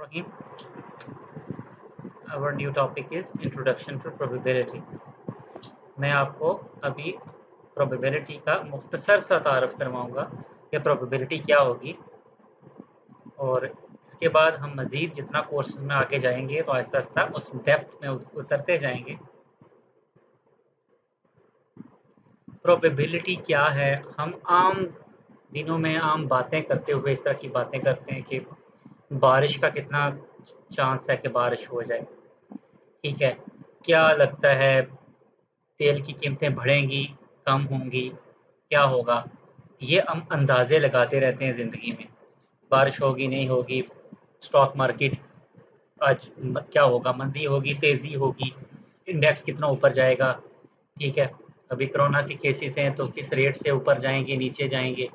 Rahim. Our new topic is Introduction to Probability. मैं आपको अभी probability का मुख्तसर सा तारफ़ करवाऊँगा कि probability क्या होगी, और इसके बाद हम मज़ीद जितना कोर्सेज में आगे जाएंगे तो आहिस्ता आहिस्ता उस डेप्थ में उतरते जाएंगे। probability क्या है, हम आम दिनों में आम बातें करते हुए इस तरह की बातें करते हैं कि बारिश का कितना चांस है कि बारिश हो जाए। ठीक है, क्या लगता है तेल की कीमतें बढ़ेंगी, कम होंगी, क्या होगा? ये हम अंदाज़े लगाते रहते हैं ज़िंदगी में। बारिश होगी, नहीं होगी, स्टॉक मार्केट आज क्या होगा, मंदी होगी, तेज़ी होगी, इंडेक्स कितना ऊपर जाएगा। ठीक है, अभी कोरोना के केसेस हैं तो किस रेट से ऊपर जाएंगे, नीचे जाएंगे।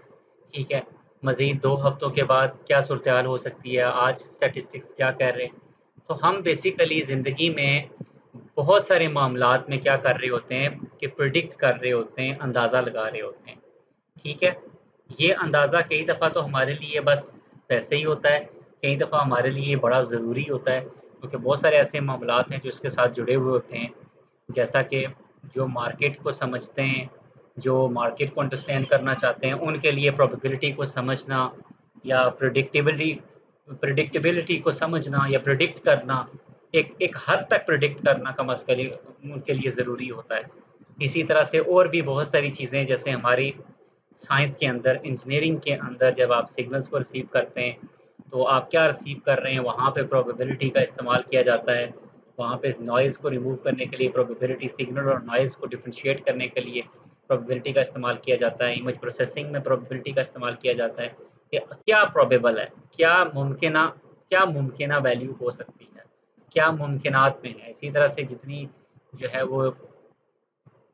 ठीक है, मज़ीद 2 हफ्तों के बाद क्या सूरत हाल हो सकती है, आज स्टैटिस्टिक्स क्या कह रहे हैं। तो हम बेसिकली ज़िंदगी में बहुत सारे मामलात में क्या कर रहे होते हैं कि प्रिडिक्ट कर रहे होते हैं, अंदाज़ा लगा रहे होते हैं। ठीक है, ये अंदाज़ा कई दफ़ा तो हमारे लिए बस वैसे ही होता है, कई दफ़ा हमारे लिए बड़ा ज़रूरी होता है, क्योंकि बहुत सारे ऐसे मामलात हैं जो इसके साथ जुड़े हुए होते हैं। जैसा कि जो मार्केट को समझते हैं, जो मार्केट को अंडरस्टैंड करना चाहते हैं, उनके लिए प्रोबेबिलिटी को समझना या प्रिडिक्टेबिलिटी को समझना या प्रिडिक्ट करना, एक एक हद तक प्रिडिक्ट करना कम अज़ कम उनके लिए ज़रूरी होता है। इसी तरह से और भी बहुत सारी चीज़ें, जैसे हमारी साइंस के अंदर, इंजीनियरिंग के अंदर जब आप सिग्नल्स को रिसीव करते हैं तो आप क्या रिसीव कर रहे हैं, वहाँ पे प्रोबेबिलिटी का इस्तेमाल किया जाता है। वहाँ पे नॉइज़ को रिमूव करने के लिए प्रोबेबिलिटी, सिग्नल और नॉइज़ को डिफरेंशिएट करने के लिए प्रोबेबिलिटी का इस्तेमाल किया जाता है। इमेज प्रोसेसिंग में प्रोबेबिलिटी का इस्तेमाल किया जाता है कि क्या प्रोबेबल है, क्या मुमकिना वैल्यू हो सकती है, क्या मुमकिनात में है। इसी तरह से जितनी जो है वो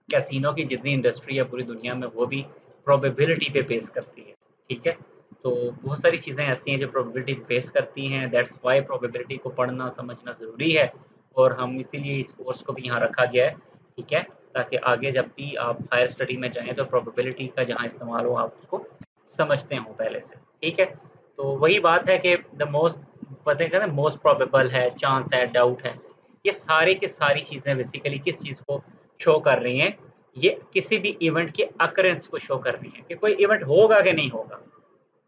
कैसीनो की जितनी इंडस्ट्री है पूरी दुनिया में, वो भी प्रोबेबिलिटी पे बेस करती है। ठीक है, तो बहुत सारी चीज़ें ऐसी हैं जो प्रोबेबिलिटी पे बेस करती हैं। दैट्स वाई प्रोबेबिलिटी को पढ़ना समझना ज़रूरी है, और हम इसीलिए इस कोर्स को भी यहाँ रखा गया है। ठीक है, ताकि आगे जब भी आप हायर स्टडी में जाएँ तो प्रोबेबिलिटी का जहाँ इस्तेमाल हो आप उसको समझते हों पहले से। ठीक है, तो वही बात है कि द मोस्ट पता है ना, मोस्ट प्रोबेबल है, चांस है, डाउट है, ये सारे की सारी चीज़ें बेसिकली किस चीज़ को शो कर रही हैं, ये किसी भी इवेंट के अकरेंस को शो कर रही हैं कि कोई इवेंट होगा कि नहीं होगा।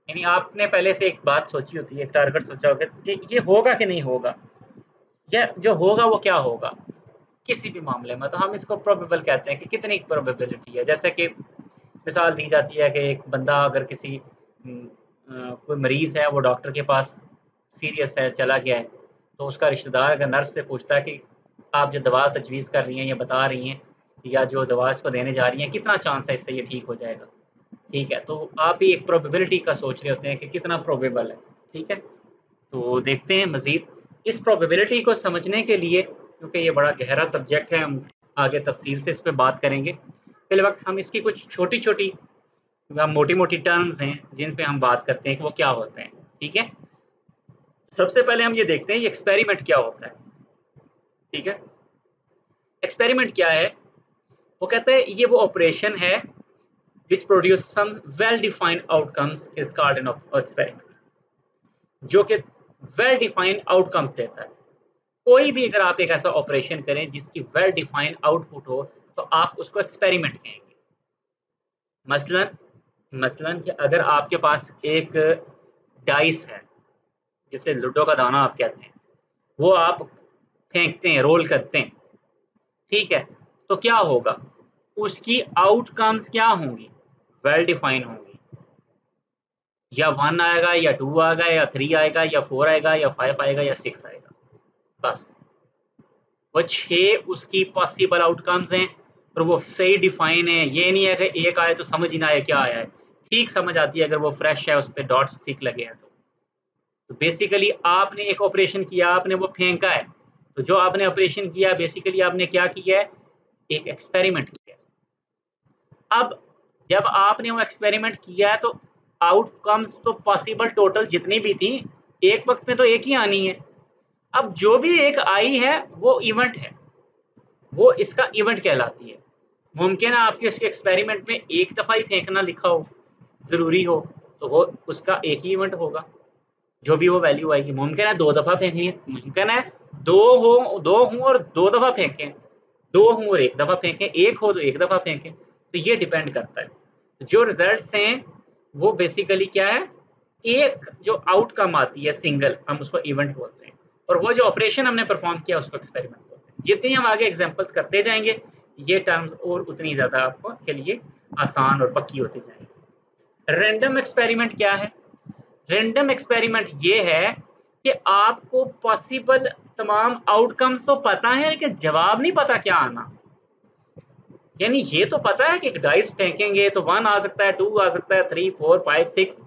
यानी आपने पहले से एक बात सोची होती है, एक टारगेट सोचा होगा कि ये होगा कि नहीं होगा, या जो होगा वो क्या होगा किसी भी मामले में, तो हम इसको प्रोबेबल कहते हैं कि कितनी प्रोबेबिलिटी है। जैसे कि मिसाल दी जाती है कि एक बंदा अगर किसी कोई मरीज़ है, वो डॉक्टर के पास सीरियस है, चला गया है, तो उसका रिश्तेदार अगर नर्स से पूछता है कि आप जो दवा तजवीज़ कर रही हैं या बता रही हैं या जो दवा इसको देने जा रही हैं, कितना चांस है इससे ये ठीक हो जाएगा। ठीक है, तो आप ही एक प्रोबेबिलिटी का सोच रहे होते हैं कि कितना प्रोबेबल है। ठीक है, तो देखते हैं मज़ीद इस प्रोबेबिलिटी को समझने के लिए, क्योंकि ये बड़ा गहरा सब्जेक्ट है, हम आगे तफसील से इस पे बात करेंगे। फिल वक्त हम इसकी कुछ छोटी-छोटी या मोटी-मोटी टर्म्स हैं जिन पे हम बात करते हैं कि वो क्या होते हैं। ठीक है, सबसे पहले हम ये देखते हैं ये एक्सपेरिमेंट क्या होता है। ठीक है, एक्सपेरिमेंट क्या है? वो कहते हैं ये वो ऑपरेशन है which produce some well defined outcomes is called an experiment, जो कि वेल डिफाइंड आउटकम्स देता है। कोई भी अगर आप एक ऐसा ऑपरेशन करें जिसकी वेल डिफाइंड आउटपुट हो तो आप उसको एक्सपेरिमेंट कहेंगे। मसलन मसलन कि अगर आपके पास एक डाइस है, जिसे लूडो का दाना आप कहते हैं, वो आप फेंकते हैं, रोल करते हैं। ठीक है, तो क्या होगा, उसकी आउटकम्स क्या होंगी, वेल डिफाइंड होंगी। या 1 आएगा या 2 आएगा या 3 आएगा या 4 आएगा या 5 आएगा या 6 आएगा, बस वो 6 उसकी पॉसिबल आउटकम्स हैं, और वो सही डिफाइन है। ये नहीं है कि एक आए तो समझ ही ना आए क्या आया है। ठीक समझ आती है अगर वो फ्रेश है, उस पर डॉट्स ठीक लगे हैं तो बेसिकली आपने एक ऑपरेशन किया, आपने वो फेंका है, तो जो आपने ऑपरेशन किया बेसिकली आपने क्या किया है, एक एक्सपेरिमेंट किया है। अब जब आपने वो एक्सपेरिमेंट किया है तो आउटकम्स तो पॉसिबल टोटल जितनी भी थी, एक वक्त में तो एक ही आनी है। अब जो भी एक आई है वो इवेंट है, वो इसका इवेंट कहलाती है। मुमकिन है आपके उसके एक्सपेरिमेंट में एक दफ़ा ही फेंकना लिखा हो, ज़रूरी हो, तो वो उसका एक ही इवेंट होगा। जो भी वो वैल्यू आएगी। मुमकिन है 2 दफ़ा फेंकेंगे, मुमकिन है 2 हों और 2 दफ़ा फेंकें, 2 हों और 1 दफ़ा फेंकें, 1 हो तो 1 दफ़ा फेंकें। तो ये डिपेंड करता है। जो रिजल्ट्स हैं वो बेसिकली क्या है, एक जो आउटकम आती है सिंगल, हम उसको इवेंट बोलते हैं, और वो जो ऑपरेशन हमने परफॉर्म किया उसको एक्सपेरिमेंट बोलते हैं। जितनी हम आगे एग्जांपल्स करते जाएंगे ये टर्म्स और उतनी ज़्यादा आपको के लिए आसान और पक्की होती जाएंगी। रैंडम एक्सपेरिमेंट क्या है? रैंडम एक्सपेरिमेंट ये है कि आपको पॉसिबल तमाम आउटकम्स तो पता है लेकिन जवाब नहीं पता क्या आना। यानी ये तो पता है कि डाइस फेंकेंगे तो 1 आ सकता है, 2 आ सकता है, 3 4 5 6,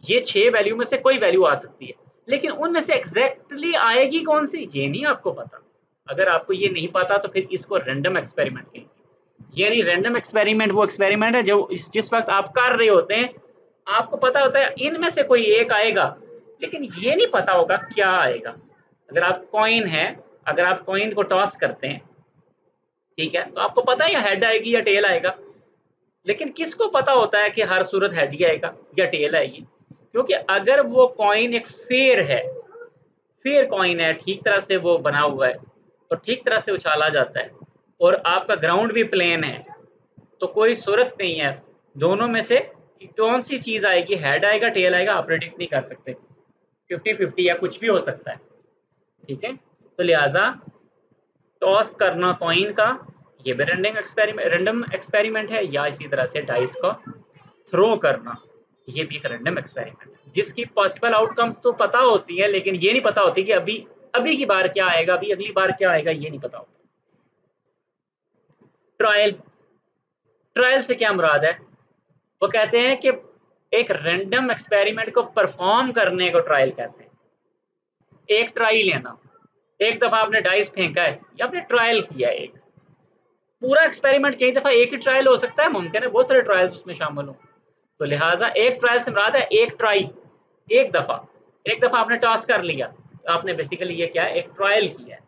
ये 6 वैल्यू में से कोई वैल्यू आ सकती है, लेकिन उनमें से एग्जैक्टली आएगी कौन सी ये नहीं आपको पता। अगर आपको ये नहीं पता तो फिर इसको रैंडम एक्सपेरिमेंट कहेंगे। यानी रैंडम एक्सपेरिमेंट वो एक्सपेरिमेंट है जो जिस वक्त आप कर रहे होते हैं आपको पता होता है इनमें से कोई एक आएगा, लेकिन ये नहीं पता होगा क्या आएगा। अगर आप कॉइन है, अगर आप कॉइन को टॉस करते हैं, ठीक है, तो आपको पता है या हेड आएगी या टेल आएगा, लेकिन किसको पता होता है कि हर सूरत हेड ही आएगा या टेल आएगी? क्योंकि अगर वो कॉइन एक फेयर है, फेयर कॉइन है, ठीक तरह से वो बना हुआ है और ठीक तरह से उछाला जाता है और आपका ग्राउंड भी प्लेन है, तो कोई सूरत नहीं है दोनों में से कि कौन सी चीज आएगी, हेड आएगा टेल आएगा, आप प्रेडिक्ट नहीं कर सकते। 50-50 या कुछ भी हो सकता है, ठीक है। तो लिहाजा टॉस करना कॉइन का ये भी रैंडम एक्सपेरिमेंट है, या इसी तरह से डाइस को थ्रो करना ये भी एक रैंडम एक्सपेरिमेंट है, जिसकी पॉसिबल आउटकम्स तो पता होती है लेकिन ये नहीं पता होती कि अभी अभी की बार क्या आएगा, अभी अगली बार क्या आएगा, ये नहीं पता होता। ट्रायल, ट्रायल से क्या मुराद है? वो कहते हैं कि एक रैंडम एक्सपेरिमेंट को परफॉर्म करने को ट्रायल कहते हैं। एक ट्राई लेना, एक दफा आपने डाइस फेंका है या आपने ट्रायल किया है, एक पूरा एक्सपेरिमेंट कई दफा एक ही ट्रायल हो सकता है, मुमकिन है बहुत सारे ट्रायल्स उसमें शामिल हो। तो लिहाजा एक ट्रायल से मुराद है एक ट्राई, एक दफा आपने टॉस कर लिया, तो आपने बेसिकली ये क्या है, एक ट्रायल किया है,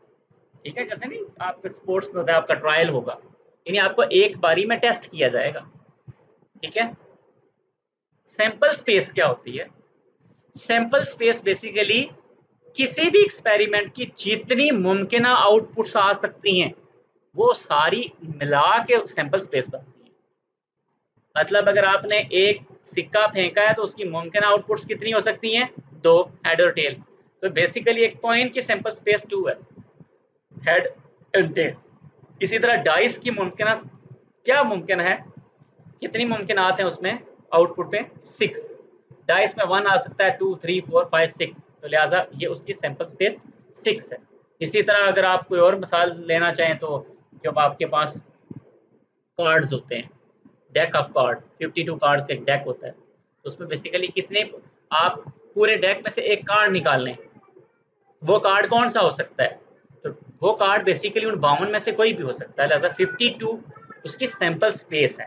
ठीक है। जैसे नहीं आपके स्पोर्ट्स में होता है आपका ट्रायल होगा, यानी आपको एक बारी में टेस्ट किया जाएगा, ठीक है। सैंपल स्पेस क्या होती है? सैंपल स्पेस बेसिकली किसी भी एक्सपेरिमेंट की जितनी मुमकिन आउटपुट्स आ सकती हैं वो सारी मिला के सैंपल स्पेस बनती है। मतलब अगर आपने एक सिक्का फेंका है तो उसकी मुमकिन आउटपुट्स कितनी हो सकती हैं? 2, हेड और टेल। तो बेसिकली एक कॉइन की सैंपल स्पेस 2 है, हेड एंड टेल। इसी तरह डाइस की मुमकिन क्या मुमकिन है, कितनी मुमकिनात हैं उसमें आउटपुट में? 6। डाइस में 1 आ सकता है, 2 3 4 5 6, तो लिहाजा ये उसकी सैंपल स्पेस 6 है। इसी तरह अगर आप कोई और मिसाल लेना चाहें तो जब आपके पास कार्ड्स होते हैं, डेक ऑफ कार्ड, 52 कार्ड्स का एक डेक होता है, तो उसमें बेसिकली कितने, आप पूरे डेक में से एक कार्ड निकाल लें, वो कार्ड कौन सा हो सकता है? तो वो कार्ड बेसिकली उन 52 में से कोई भी हो सकता है, लिहाजा 52 उसकी सैंपल स्पेस है,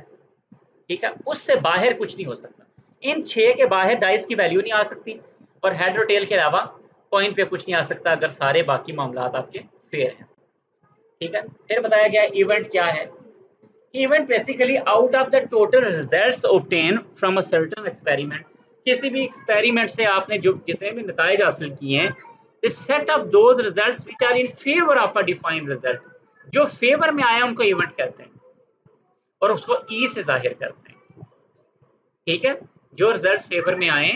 ठीक है। उससे बाहर कुछ नहीं हो सकता। इन 6 के बाहर डाइस की वैल्यू नहीं आ सकती और हेड और टेल के अलावा कॉइन पे कुछ नहीं आ सकता अगर सारे बाकी मामलात आपके फेयर हैं, ठीक है। फिर बताया गया इवेंट क्या है? Event basically out of the total results obtained from a certain experiment, किसी भी एक्सपेरिमेंट से आपने जो जितने भी नताइज हासिल किए हैं, the set of those results which are in favor of a defined result, जो फेवर में आया उनको इवेंट कहते हैं और उसको ई से जाहिर करते हैं, ठीक है। जो रिजल्ट्स फेवर में आए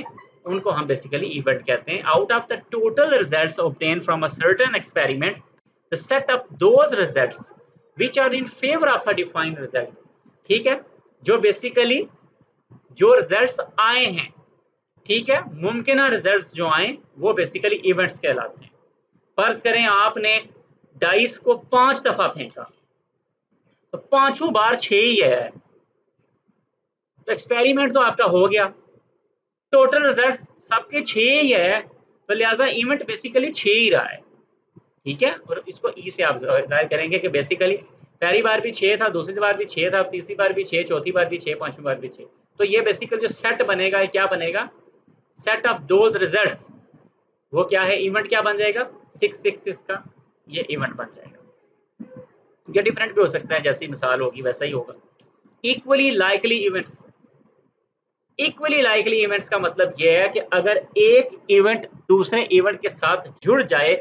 उनको हम बेसिकली इवेंट कहते हैं। Out of the total results obtain from a certain experiment, the set of those results which are in favor of a defined result, ठीक है। जो बेसिकली जो रिजल्ट्स आए हैं, ठीक है, मुमकिन रिजल्ट्स जो आए वो बेसिकली इवेंट्स कहलाते हैं। फर्ज करें आपने डाइस को 5 दफा फेंका तो पांचों बार 6 ही है, तो एक्सपेरिमेंट तो आपका हो गया, टोटल रिजल्ट्स सबके 6 ही है, तो लिहाजा इवेंट बेसिकली 6 ही रहा है, ठीक है। और इसको ई से आप जाहिर करेंगे कि बेसिकली पहली बार भी 6 था, दूसरी बार भी 6 था, तीसरी बार भी 6, चौथी बार भी 6, पांचवी बार भी 6। तो ये बेसिकली जो सेट बनेगा ये क्या बनेगा? सेट ऑफ दोज रिजल्ट्स, वो क्या है? इवेंट क्या बन जाएगा? 666 का ये इवेंट बन जाएगा। ये डिफरेंट भी हो सकता है, जैसी मिसाल होगी वैसा ही होगा। Equally likely events, equally likely events का मतलब यह है कि अगर एक इवेंट दूसरे इवेंट के साथ जुड़ जाए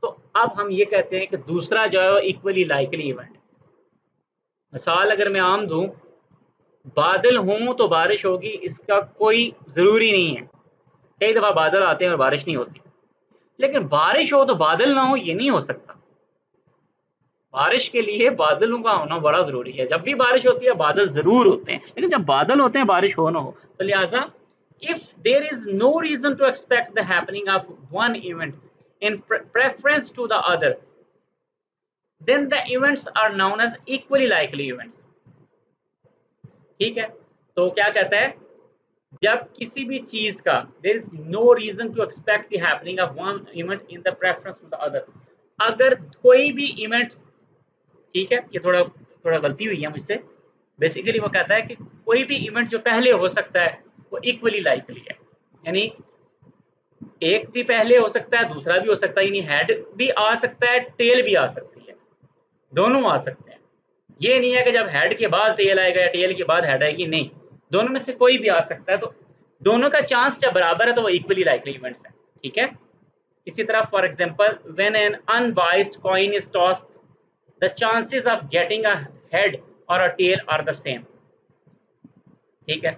तो अब हम ये कहते हैं कि दूसरा जो है वो इक्वली लाइकली इवेंट। मिसाल अगर मैं आम दूं, बादल हों तो बारिश होगी, इसका कोई ज़रूरी नहीं है। कई दफ़ा बादल आते हैं और बारिश नहीं होती, लेकिन बारिश हो तो बादल ना हो ये नहीं हो सकता। बारिश के लिए बादलों का होना बड़ा ज़रूरी है। जब भी बारिश होती है बादल ज़रूर होते हैं, लेकिन जब बादल होते हैं बारिश हो ना हो, तो लिहाजा if there is no reason to expect the happening of one event in preference to the other, then the events are known as equally likely events। ठीक है, तो क्या कहता है, जब किसी भी चीज का there is no reason to expect the happening of one event in the preference to the other, अगर कोई भी इवेंट, ठीक है, ये थोड़ा थोड़ा गलती हुई है मुझसे। बेसिकली वो कहता है कि कोई भी इवेंट जो पहले हो सकता है वो इक्वली लाइकली है, यानी एक भी पहले हो सकता है दूसरा भी हो सकता है, यानी हेड भी आ सकता है टेल भी आ सकती है, दोनों आ सकते हैं। ये नहीं है कि जब हेड के बाद टेल आएगा या टेल के बाद हेड आएगी, नहीं, दोनों में से कोई भी आ सकता है। तो दोनों का चांस जब बराबर है तो वो इक्वली लाइकली इवेंट्स हैं। ठीक है, इसी तरह for example when an unbiased coin is tossed the chances of getting a head और अ टेल आर द सेम। ठीक है,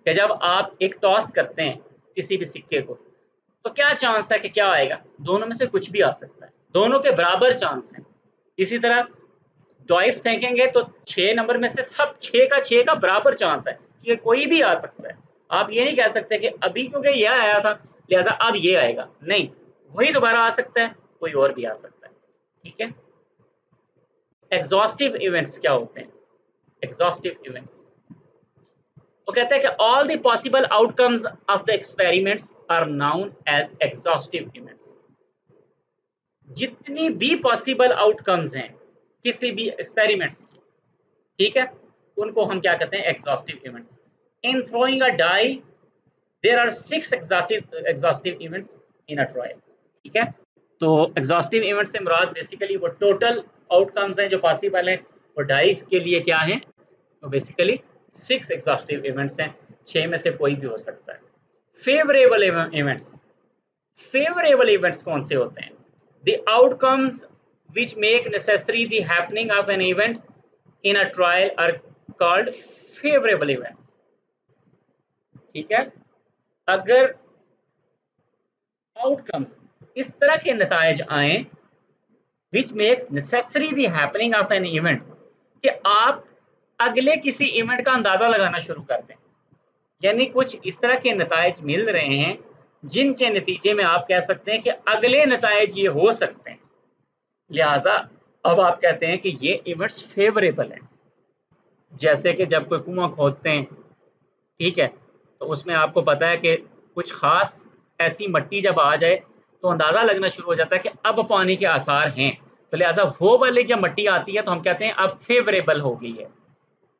कि जब आप एक टॉस करते हैं किसी भी सिक्के को, तो क्या चांस है कि क्या आएगा, दोनों में से कुछ भी आ सकता है, दोनों के बराबर चांस हैं। इसी तरह डॉइस फेंकेंगे तो 6 नंबर में से सब 6 का 6 का बराबर चांस है कि कोई भी आ सकता है। आप ये नहीं कह सकते कि अभी क्योंकि यह आया था लिहाजा अब ये आएगा, नहीं, वही दोबारा आ सकता है, कोई और भी आ सकता है। ठीक है, एग्जॉस्टिव इवेंट्स क्या होते हैं? एग्जॉस्टिव इवेंट्स, वो कहते हैं कि all the possible outcomes of the experiments are known as exhaustive events. जितनी भी पॉसिबल आउटकम्स हैं किसी भी एक्सपेरिमेंट्स की, ठीक है, उनको हम क्या कहते हैं? Exhaustive events. In throwing a die there are 6 exhaustive events in a trial. ठीक है, तो एग्जॉस्टिव इवेंट से मुराद बेसिकली वो टोटल आउटकम्स हैं जो पॉसिबल हैं, वो डाइस के लिए क्या हैं, तो बेसिकली 6 एग्जॉस्टिव इवेंट्स हैं, 6 में से कोई भी हो सकता है। फेवरेबल इवेंट्स, फेवरेबल इवेंट्स कौन से होते हैं? The outcomes which make necessary the happening of an event in a trial are called favorable events। ठीक है, अगर आउटकम्स इस तरह के नतायज आए which makes necessary the happening of an event, कि आप अगले किसी इवेंट का अंदाजा लगाना शुरू कर दें, यानी कुछ इस तरह के नतायज मिल रहे हैं जिनके नतीजे में आप कह सकते हैं कि अगले नतायज ये हो सकते हैं, लिहाजा अब आप कहते हैं कि ये इवेंट्स फेवरेबल हैं। जैसे कि जब कोई कुआं खोदते हैं, ठीक है, तो उसमें आपको पता है कि कुछ खास ऐसी मिट्टी जब आ जाए तो अंदाज़ा लगना शुरू हो जाता है कि अब पानी के आसार हैं, तो लिहाजा वो वाली जब मिट्टी आती है तो हम कहते हैं अब फेवरेबल हो गई है।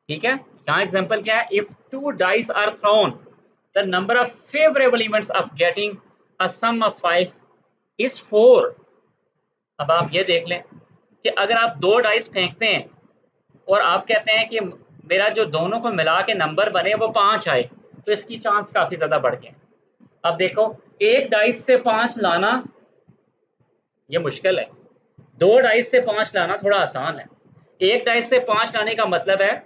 ठीक है, यहाँ एग्जांपल क्या है? If 2 dice are thrown the number of favourable events of getting a sum of 5 is 4। अब आप ये देख लें कि अगर आप 2 डाइस फेंकते हैं और आप कहते हैं कि मेरा जो दोनों को मिला के नंबर बने वो 5 आए, तो इसकी चांस काफ़ी ज़्यादा बढ़ गए। अब देखो, एक डाइस से 5 लाना ये मुश्किल है, 2 डाइस से 5 लाना थोड़ा आसान है। एक डाइस से 5 लाने का मतलब है,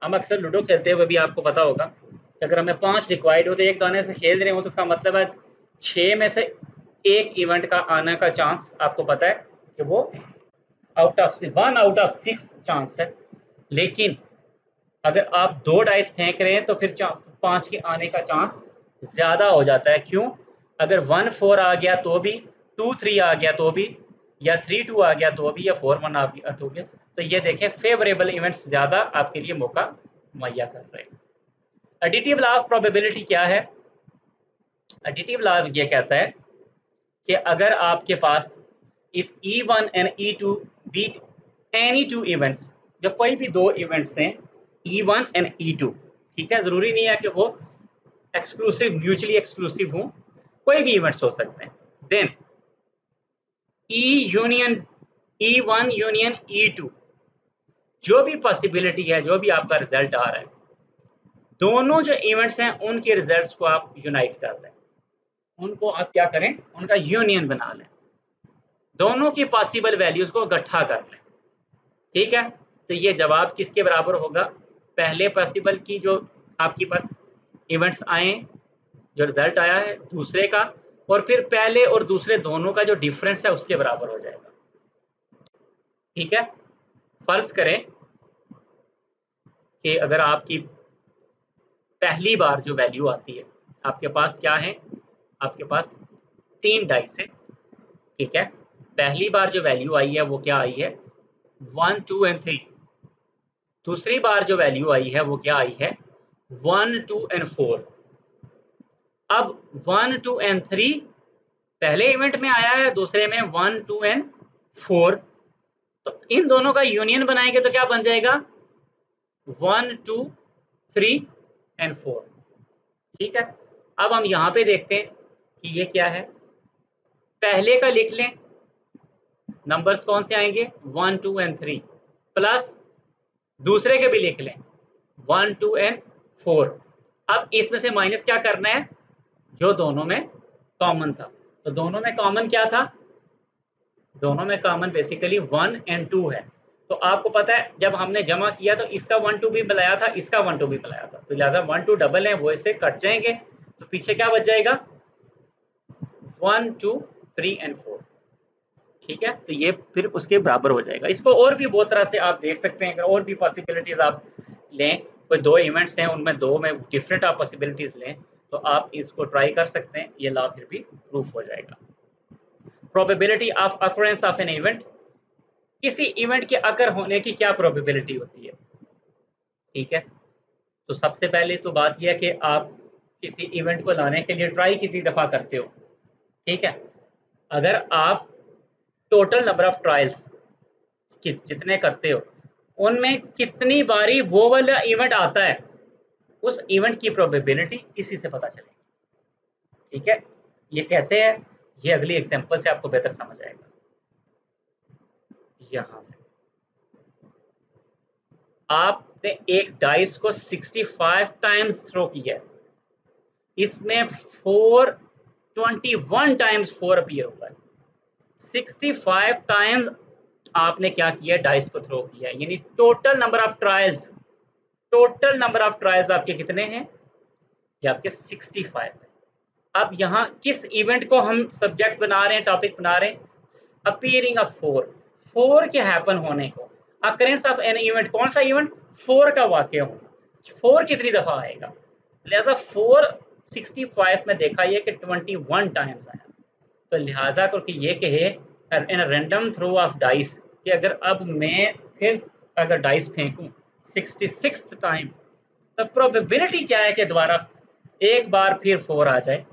हम अक्सर लूडो खेलते हुए भी आपको पता होगा कि अगर हमें 5 रिक्वायर्ड हो तो एक दाने से खेल रहे हो तो इसका मतलब है 6 में से एक इवेंट का आने का चांस आपको पता है कि वो out of 1 out of 6 chance है। लेकिन अगर आप 2 डाइस फेंक रहे हैं तो फिर 5 के आने का चांस ज़्यादा हो जाता है। क्यों? अगर 1 4 आ गया तो भी, 2 3 आ गया तो भी, या 3 2 आ गया तो भी, या 4 1 आ गया तो भी, तो ये देखें फेवरेबल इवेंट्स ज़्यादा आपके लिए मौका मुहैया कर रहे हैं। एडिटिव लॉ ऑफ प्रोबेबिलिटी क्या है? एडिटिव लॉ ये कहता है कि अगर आपके पास if E1 and E2 be any 2 events, जो कोई भी 2 इवेंट्स हैं E1 एंड E2, ठीक है, ज़रूरी नहीं है कि वो एक्सक्लूसिव म्यूचुअली एक्सक्लूसिव हों, कोई भी इवेंट्स हो सकते हैं, then E union E1 union E2, जो भी पॉसिबिलिटी है, जो भी आपका रिजल्ट आ रहा है, दोनों जो इवेंट्स हैं उनके रिजल्ट्स को आप यूनाइट कर दें, उनको आप क्या करें, उनका यूनियन बना लें, दोनों की पॉसिबल वैल्यूज को इकट्ठा कर लें। ठीक है, तो ये जवाब किसके बराबर होगा, पहले पॉसिबल की जो आपके पास इवेंट्स आए, जो रिजल्ट आया है दूसरे का, और फिर पहले और दूसरे दोनों का जो डिफरेंस है उसके बराबर हो जाएगा। ठीक है, फर्ज करें कि अगर आपकी पहली बार जो वैल्यू आती है, आपके पास क्या है, आपके पास 3 डाइस है। ठीक है, पहली बार जो वैल्यू आई है वो क्या आई है, 1, 2 एंड 3। दूसरी बार जो वैल्यू आई है वो क्या आई है, 1, 2 एंड 4। अब 1, 2 एंड 3 पहले इवेंट में आया है, दूसरे में 1, 2 एंड 4। तो इन दोनों का यूनियन बनाएंगे तो क्या बन जाएगा, 1, 2, 3 एंड 4। ठीक है, अब हम यहाँ पे देखते हैं कि ये क्या है, पहले का लिख लें, नंबर्स कौन से आएंगे, 1, 2 एंड 3, प्लस दूसरे के भी लिख लें, 1, 2 एंड 4। अब इसमें से माइनस क्या करना है, जो दोनों में कॉमन था। तो दोनों में कॉमन क्या था, दोनों में कॉमन बेसिकली 1 एंड 2 है। तो आपको पता है जब हमने जमा किया तो इसका 1, 2 भी मिलाया था, इसका 1, 2 भी मिलाया था, तो लिहाजा 1, 2 डबल है वो इससे कट जाएंगे, तो पीछे क्या बच जाएगा, 1, 2, 3 एंड 4। ठीक है, तो ये फिर उसके बराबर हो जाएगा। इसको और भी बहुत तरह से आप देख सकते हैं, अगर और भी पॉसिबिलिटीज आप लें, कोई 2 इवेंट्स हैं उनमें 2 में डिफरेंट आप पॉसिबिलिटीज लें, तो आप इसको ट्राई कर सकते हैं, ये लॉ फिर भी प्रूफ हो जाएगा। Probability of occurrence of an event, किसी इवेंट के अकर होने की क्या प्रोबेबिलिटी होती है। ठीक है, तो सबसे पहले तो बात यह है कि आप किसी इवेंट को लाने के लिए ट्राई कितनी दफ़ा करते हो। ठीक है, अगर आप टोटल नंबर ऑफ ट्रायल्स जितने करते हो उनमें कितनी बारी वो वाला इवेंट आता है, उस इवेंट की प्रोबेबिलिटी इसी से पता चलेगी। ठीक है, ये कैसे है, ये अगली एग्जांपल से आपको बेहतर समझ आएगा। यहां से आपने एक डाइस को 65 टाइम्स थ्रो किया है, इसमें 421 टाइम्स 4 अपीयर हुआ है। 65 टाइम्स आपने क्या किया, डाइस को थ्रो किया, यानी total number of trials, total number of trials आपके कितने हैं, ये आपके 65 है। अब यहाँ किस इवेंट को हम सब्जेक्ट बना रहे हैं, टॉपिक बना रहे हैं, अपीयरिंग ऑफ 4 के हैपन होने को, अकरेंस ऑफ एन इवेंट, कौन सा इवेंट, 4 का वाकया होना, 4 कितनी दफा आएगा, लिहाजा 4 65 में देखा ये कि 21 टाइम्स आया, तो लिहाजा करके ये कहे in random throw of dice कि अगर अब मैं फिर अगर डाइस फेंकूं 66 टाइम, तो प्रोबेबिलिटी क्या है कि दोबारा एक बार फिर 4 आ जाए।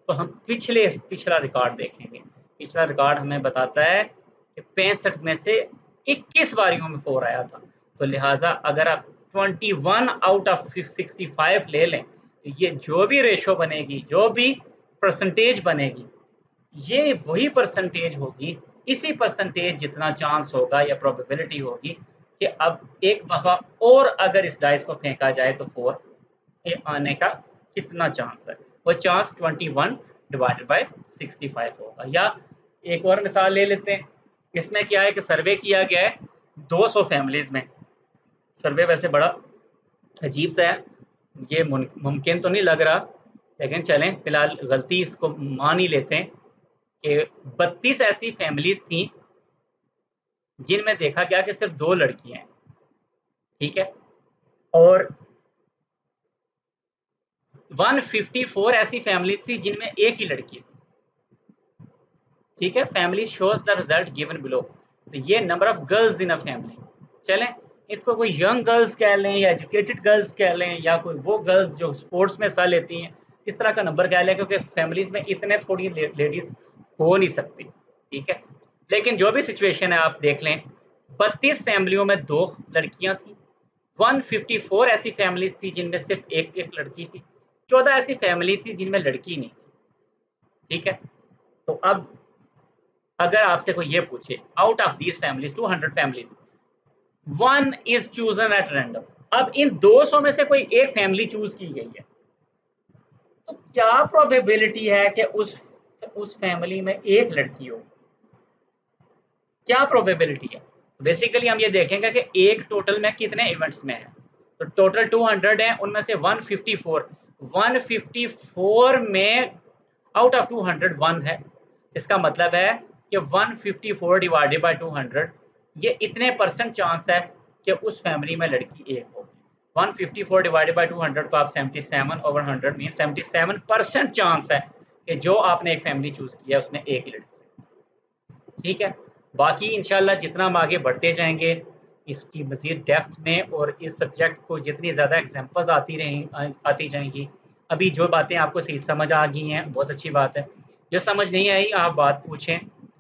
तो हम पिछला रिकॉर्ड देखेंगे, पिछला रिकॉर्ड हमें बताता है कि 65 में से 21 बारियों में 4 आया था, तो लिहाजा अगर आप 21 आउट ऑफ 65 ले लें, तो ये जो भी रेशो बनेगी, जो भी परसेंटेज बनेगी, ये वही परसेंटेज होगी, इसी परसेंटेज जितना चांस होगा या प्रोबेबिलिटी होगी कि अब एक दफा और अगर इस डाइस को फेंका जाए तो 4 आने का कितना चांस है, वो चांस 21 डिवाइडेड बाय 65 होगा। या एक और मिसाल ले लेते हैं, इसमें क्या है कि सर्वे किया गया है 200 फैमिलीज में। सर्वे वैसे बड़ा अजीब सा है, ये मुमकिन तो नहीं लग रहा, लेकिन चलें फिलहाल गलती इसको मान ही लेते हैं कि 32 ऐसी फैमिलीज थी जिनमें देखा गया कि सिर्फ 2 लड़कियां हैं। ठीक है, और 154 ऐसी फैमिली थी जिनमें एक ही लड़की थी। ठीक है, family shows the result given below, तो ये number of girls in a family. चलें इसको कोई यंग गर्ल्स कह लें या एजुकेटेड गर्ल्स कह लें या कोई वो गर्ल्स जो स्पोर्ट्स में हिस्सा लेती हैं, इस तरह का नंबर कह लें, क्योंकि फैमिलीज में इतने थोड़ी लेडीज हो नहीं सकती। ठीक है, लेकिन जो भी सिचुएशन है आप देख लें, 32 फैमिलियों में 2 लड़कियां थी, 154 ऐसी फैमिलीज थी जिनमें सिर्फ एक एक लड़की थी, 14 ऐसी फैमिली थी जिनमें लड़की नहीं थी। ठीक है, तो अब अगर आपसे कोई ये पूछे out of these families 200 families, 1 is chosen at random, अब इन 200 में से कोई एक फैमिली चूज की गई है, तो क्या प्रोबेबिलिटी है कि उस फैमिली में एक लड़की हो? क्या प्रोबेबिलिटी है? बेसिकली हम ये देखेंगे कि एक टोटल में कितने इवेंट्स में है। तो टोटल 200 है, उनमें से 154 में आउट ऑफ 200 1 है। इसका मतलब है कि 154 डिवाइडेड बाय 200, ये इतने परसेंट चांस है कि उस फैमिली में लड़की एक होगी। 154 डिवाइडेड बाय 200 को आप 77/100 मीन 77% चांस है कि जो आपने एक फैमिली चूज किया है उसमें एक ही लड़की है। ठीक है, बाकी इंशाल्लाह जितना हम आगे बढ़ते जाएंगे इसकी मज़ीद डेप्थ में, और इस सब्जेक्ट को जितनी ज़्यादा एग्जांपल्स आती जाएंगी, अभी जो बातें आपको सही समझ आ गई हैं बहुत अच्छी बात है। जो समझ नहीं आई आप बात पूछें,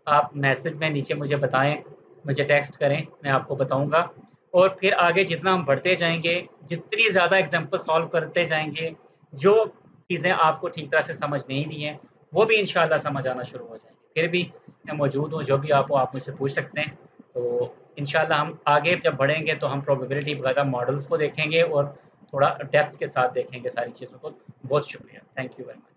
आप मैसेज में नीचे मुझे बताएं, मुझे टेक्स्ट करें, मैं आपको बताऊंगा। और फिर आगे जितना हम बढ़ते जाएंगे, जितनी ज़्यादा एग्जांपल सॉल्व करते जाएंगे, जो चीज़ें आपको ठीक तरह से समझ नहीं दी हैं वो भी इंशाल्लाह समझ आना शुरू हो जाएंगी। फिर भी मैं मौजूद हूँ, जो भी आप हो आप मुझसे पूछ सकते हैं। तो इंशाल्लाह हम आगे जब बढ़ेंगे तो हम प्रोबेबिलिटी वगैरह मॉडल्स को देखेंगे और थोड़ा डेप्थ के साथ देखेंगे सारी चीज़ों को। बहुत शुक्रिया, थैंक यू वेरी मच।